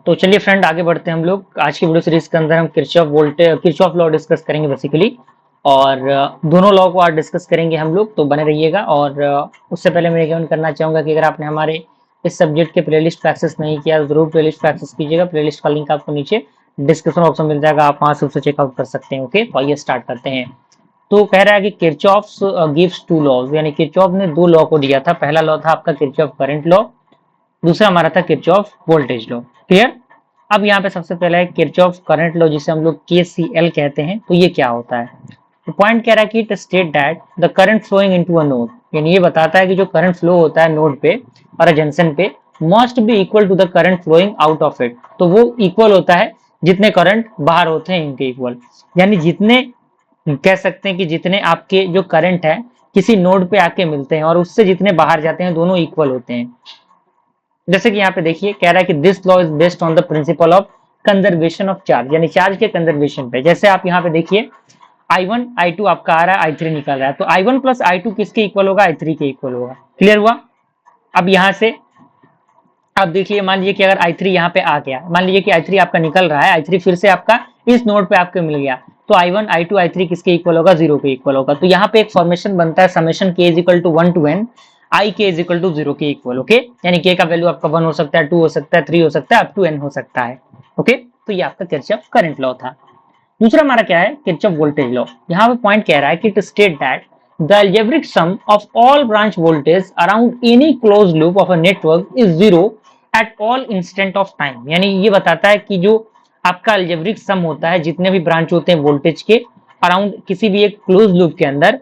तो चलिए फ्रेंड आगे बढ़ते हैं हम लोग। आज की वीडियो सीरीज के अंदर हम किरचॉफ लॉ डिस्कस करेंगे बेसिकली, और दोनों लॉ को आज डिस्कस करेंगे हम लोग, तो बने रहिएगा। और उससे पहले मैं रिकमेंड करना चाहूंगा कि अगर आपने हमारे इस सब्जेक्ट के प्लेलिस्ट का एक्सेस नहीं किया तो जरूर प्लेलिस्ट का एक्सेस कीजिएगा। प्लेलिस्ट का लिंक आपको नीचे डिस्क्रिप्शन बॉक्स में मिल जाएगा, आप वहां से उसे चेकआउट कर सकते हैं। ओके, तो आइए स्टार्ट करते हैं। तो कह रहा है कि किरचॉफ गिव्स टू लॉज, यानी किरचॉफ ने दो लॉ को दिया था। पहला लॉ था आपका किरचॉफ करंट लॉ, दूसरा हमारा था किरचॉफ वोल्टेज लॉ। क्लियर। अब यहाँ पे सबसे पहला है किरचॉफ करंट लॉ, जिसे हम लोग केसीएल कहते हैं। तो ये क्या होता है? तो पॉइंट कह रहा है कि it state that the current flowing into a node, यानी ये बताता है कि जो करंट फ्लो होता है नोड पे और जंक्शन पे must be equal to the current flowing out of it. तो वो इक्वल होता है जितने करंट बाहर होते हैं इनके इक्वल, यानी जितने कह सकते हैं कि जितने आपके जो करंट है किसी नोड पे आके मिलते हैं और उससे जितने बाहर जाते हैं दोनों इक्वल होते हैं। जैसे कि यहाँ पे देखिए कह रहा है कि this law is based on the principle of conservation of charge, यानी चार्ज के कंजर्वेशन पे। जैसे आप यहाँ पे देखिए I1 I2 आपका आ रहा है, I3 निकल रहा है, तो I1 प्लस I2 किसके इक्वल होगा? I3 के इक्वल होगा। क्लियर हुआ? अब यहाँ से आप देखिए, मान लीजिए कि अगर I3 यहाँ पे आ गया, मान लीजिए कि I3 आपका निकल रहा है, I3 फिर से आपका इस नोड पे आपको मिल गया, तो I1 I2 I3 किसके इक्वल होगा? 0 के इक्वल होगा। तो यहाँ पे एक फॉर्मेशन बनता है summation k is equal to 1 to n I के इज इक्वल टू 0 के इक्वल। ओके, यानी k का वैल्यू आपका 1 हो सकता है, 2 हो सकता है, 3 हो सकता है, अप टू n हो सकता है। ओके, तो ये आपका किरचॉफ करंट लॉ था। दूसरा हमारा क्या है? Kirchhoff voltage law. यहाँ पे पॉइंट कह रहा है कि it state that the algebraic sum of all branch voltage around any close loop of a network is 0 at all instant of time. यानी ये बताता है कि जो आपका अलजेब्रिक सम होता है जितने भी ब्रांच होते हैं वोल्टेज के अराउंड किसी भी एक क्लोज लूप के अंदर,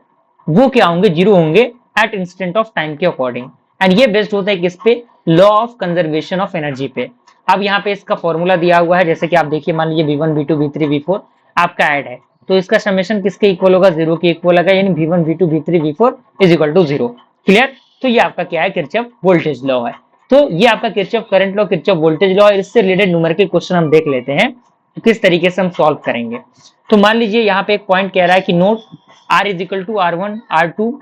वो क्या होंगे? 0 होंगे एट इंस्टेंट ऑफ टाइम के अकॉर्डिंग। एंड ये बेस्ड होता है किस पे? Law of conservation of energy पे। अब यहाँ पे इसका फॉर्मूला दिया हुआ है, जैसे कि आप देखिए, मान लीजिए V1 V2 V3 V4 आपका ऐड है, तो इसका समेशन किसके इक्वल होगा? 0 के इक्वल होगा, यानी V1 V2 V3 V4 is equal to 0। Clear. तो ये आपका क्या है? किरचॉफ वोल्टेज लॉ है। तो ये आपका Kirchhoff current law, Kirchhoff voltage law है। इससे रिलेटेड न्यूमेरिकल क्वेश्चन हम देख लेते हैं तो किस तरीके से हम सॉल्व करेंगे। तो मान लीजिए यहाँ पे एक पॉइंट कह रहा है कि note R is equal to R1 R2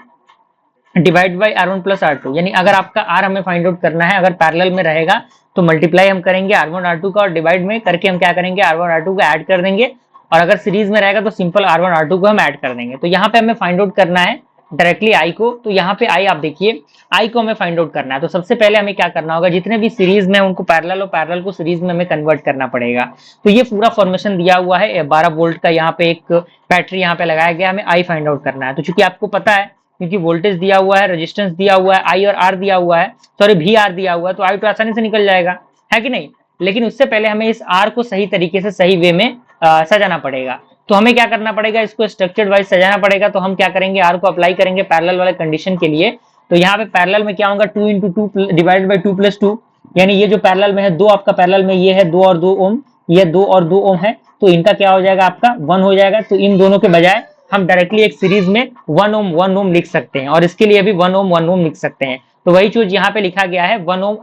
divide by R1 plus R2, यानी अगर आपका R हमें फाइंड आउट करना है, अगर पैरेलल में रहेगा तो मल्टीप्लाई हम करेंगे R1 R2 का, और डिवाइड में करके हम क्या करेंगे? R1 R2 को ऐड कर देंगे, और अगर सीरीज में रहेगा तो सिंपल R1 R2 को हम ऐड कर देंगे। तो यहाँ पे हमें फाइंड आउट करना है डायरेक्टली I को। तो यहाँ पे I आप देखिए, I को हमें फाइंड आउट करना है। तो सबसे पहले हमें क्या करना होगा? जितने भी सीरीज में उनको पैरेलल और पैरेलल को सीरीज में हमें कन्वर्ट करना पड़ेगा। तो ये पूरा फॉर्मेशन दिया हुआ है, 12 वोल्ट का यहाँ पे एक बैटरी यहाँ पे लगाया गया, हमें I फाइंड आउट करना है। तो चूंकि आपको पता है, क्योंकि वोल्टेज दिया हुआ है, रेजिस्टेंस दिया हुआ है, I और R दिया हुआ है, सॉरी VR दिया हुआ है, तो I तो आसानी से निकल जाएगा, है कि नहीं? लेकिन उससे पहले हमें इस R को सही तरीके से सही वे में सजाना पड़ेगा। तो हमें क्या करना पड़ेगा? इसको स्ट्रक्चर्ड वाइज सजाना पड़ेगा। तो हम क्या करेंगे? R को अप्लाई करेंगे पैरेलल वाले कंडीशन के लिए। तो यहाँ पे पैरेलल में क्या होगा? 2 इंटू 2 डिवाइडेड बाई 2 प्लस 2, यानी ये जो पैरेलल में है, 2 आपका पैरेलल में ये है 2 और 2 ओम, ये 2 और 2 ओम है, तो इनका क्या हो जाएगा? आपका 1 हो जाएगा। तो इन दोनों के बजाय हम डायरेक्टली एक सीरीज में 1 ओम लिख सकते हैं, और इसके लिए भी 1 ओम लिख सकते हैं। तो वही चीज यहाँ पे लिखा गया है, 1 ओम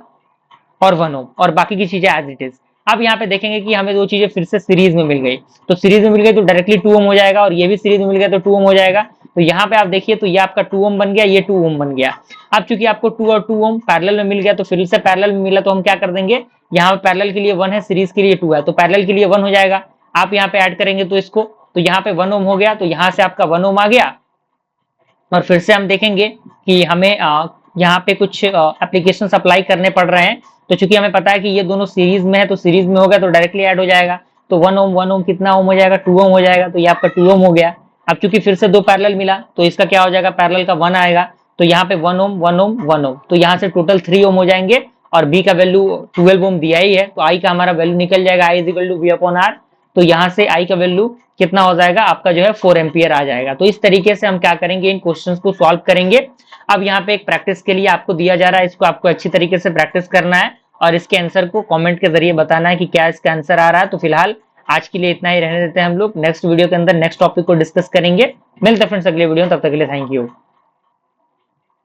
और 1 ओम, और बाकी की चीजें एज इट इज। अब यहाँ पे देखेंगे कि हमें दो चीजें फिर से सीरीज में मिल गई, तो सीरीज में मिल गई तो डायरेक्टली 2 ओम हो जाएगा, और ये भी सीरीज में मिल गया तो 2 ओम हो जाएगा। तो यहाँ पे आप देखिए, तो ये आपका 2 ओम बन गया, ये 2 ओम बन गया। अब चूंकि आपको 2 और 2 ओम पैरेलल में मिल गया, तो फिर से पैरेलल में मिला, तो हम क्या कर देंगे? यहाँ पे पैरेलल के लिए 1 है, सीरीज के लिए 2 है, तो पैरेलल के लिए 1 हो जाएगा। आप यहाँ पे ऐड करेंगे तो इसको, तो यहाँ पे 1 ओम हो गया, तो यहाँ से आपका 1 ओम आ गया। और फिर से हम देखेंगे कि हमें यहाँ पे कुछ एप्लीकेशन अप्लाई करने पड़ रहे हैं। तो चूंकि हमें पता है कि ये दोनों सीरीज में है, तो सीरीज में होगा तो डायरेक्टली ऐड हो जाएगा। तो 1 ओम कितना ओम हो जाएगा? 2 ओम हो जाएगा। तो ये आपका 2 ओम हो गया। अब चूंकि फिर से 2 पैरेलल मिला, तो इसका क्या हो जाएगा? पैरेलल का 1 आएगा, तो यहाँ पे 1 ओम 1 ओम 1 ओम, तो यहाँ से टोटल 3 ओम हो जाएंगे। और बी का वैल्यू 12 ओम दिया ही है, तो आई का हमारा वैल्यू निकल जाएगा, I is equal to V upon R। तो यहाँ से आई का वैल्यू कितना हो जाएगा? आपका जो है 4 एम्पियर आ जाएगा। तो इस तरीके से हम क्या करेंगे? इन क्वेश्चंस को सॉल्व करेंगे। अब यहाँ पे एक प्रैक्टिस के लिए आपको दिया जा रहा है, इसको आपको अच्छी तरीके से प्रैक्टिस करना है, और इसके आंसर को कमेंट के जरिए बताना है कि क्या इसका आंसर आ रहा है। तो फिलहाल आज के लिए इतना ही रहने देते हैं हम लोग। नेक्स्ट वीडियो के अंदर नेक्स्ट टॉपिक को डिस्कस करेंगे। मिलते हैं फ्रेंड्स अगले वीडियो में, तब तक के लिए थैंक यू।